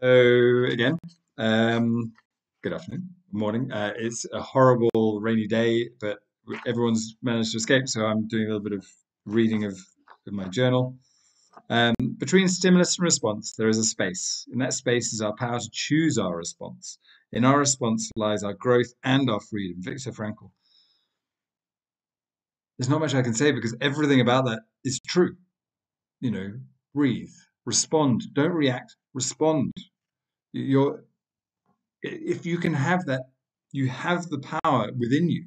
So again, good afternoon, morning. It's a horrible rainy day, but everyone's managed to escape, so I'm doing a little bit of reading of my journal. Between stimulus and response, there is a space. In that space is our power to choose our response. In our response lies our growth and our freedom. Viktor Frankl. There's not much I can say because everything about that is true. You know, breathe, respond, don't react, respond. You're if you can have that, you have the power within you.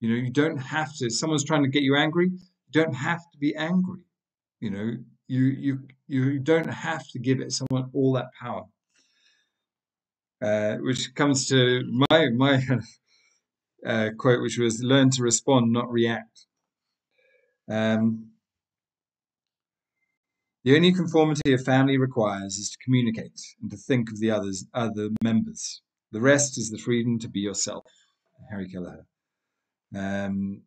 You know, you don't have to. If someone's trying to get you angry, you don't have to be angry. You know, you don't have to give it someone all that power. Which comes to my quote, which was "Learn to respond, not react." Um, the only conformity a family requires is to communicate and to think of the other members. The rest is the freedom to be yourself. Harry Kelleher. Um,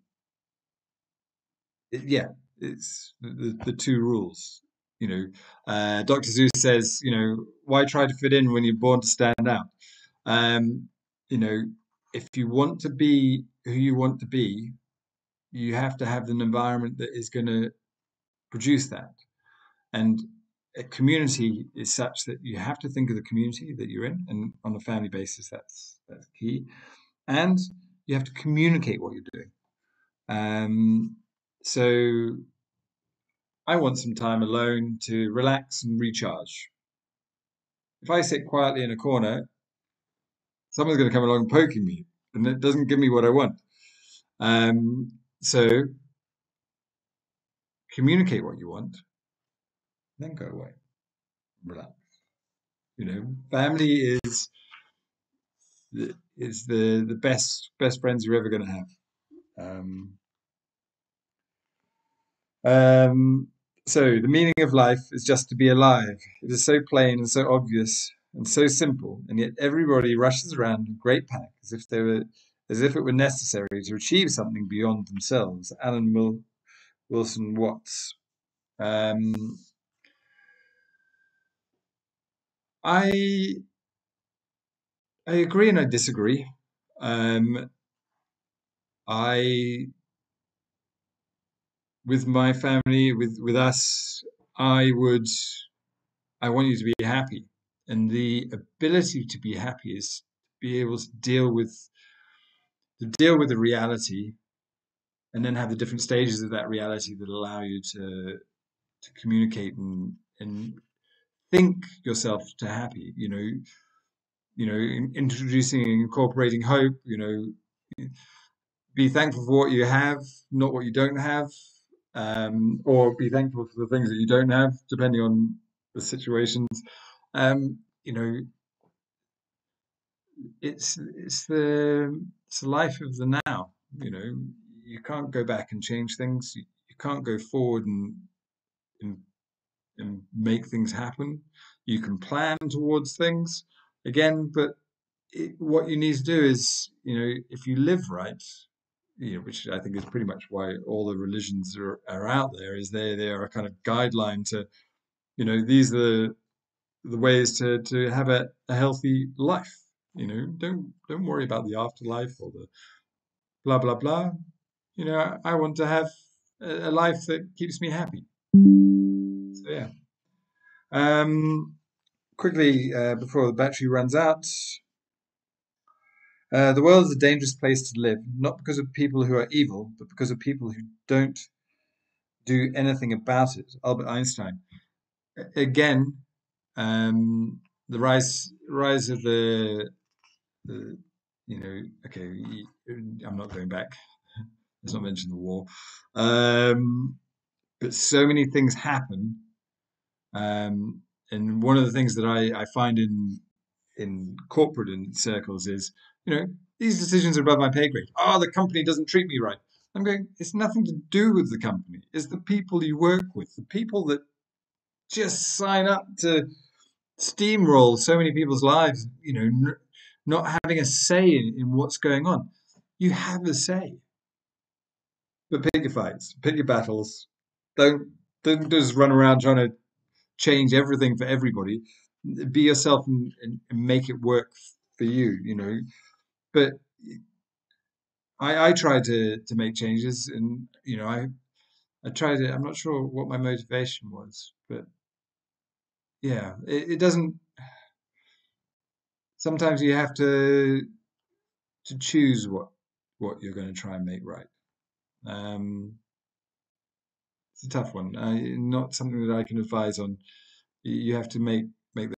yeah, it's the two rules. Dr. Seuss says, why try to fit in when you're born to stand out? Um, you know, if you want to be who you want to be, you have to have an environment that is going to produce that. And a community is such that you have to think of the community that you're in, and on a family basis, that's key. And you have to communicate what you're doing. So I want some time alone to relax and recharge. If I sit quietly in a corner, someone's going to come along poking me, and it doesn't give me what I want. So communicate what you want, then go away, relax. Family is the best friends you're ever going to have. Um, Um, so the meaning of life is just to be alive. It is so plain and so obvious and so simple, and yet everybody rushes around in great panic as if it were necessary to achieve something beyond themselves. Wilson Watts. Um, I I agree and I disagree. Um, I with my family, with us, I would I want you to be happy. And the ability to be happy is to be able to deal with the reality and then have the different stages of that reality that allow you to communicate and think yourself to happy. Introducing and incorporating hope, be thankful for what you have, not what you don't have, or be thankful for the things that you don't have, depending on the situations. Um, you know, it's the life of the now. You can't go back and change things. You can't go forward and and make things happen. You can plan towards things again, but what you need to do is, if you live right, which I think is pretty much why all the religions are out there, is they are a kind of guideline to, these are the ways to have a healthy life. Don't worry about the afterlife or the blah blah blah. I want to have a life that keeps me happy. So yeah. Quickly before the battery runs out, the world is a dangerous place to live, not because of people who are evil, but because of people who don't do anything about it. Albert Einstein. Again, the rise of the okay, I'm not going back. Let's not mention the war. But so many things happen. And one of the things that I find in corporate circles is, these decisions are above my pay grade. Oh, the company doesn't treat me right. I'm going, it's nothing to do with the company. It's the people you work with, the people that just sign up to steamroll so many people's lives, not having a say in what's going on. You have a say. But pick your fights, pick your battles. Don't don't just run around trying to change everything for everybody. be yourself and make it work for you, you know. But I try to make changes, and you know, I try to. I'm not sure what my motivation was, but yeah, it doesn't. Sometimes you have to choose what you're going to try and make right. Um, it's a tough one. Not something that I can advise on. You have to make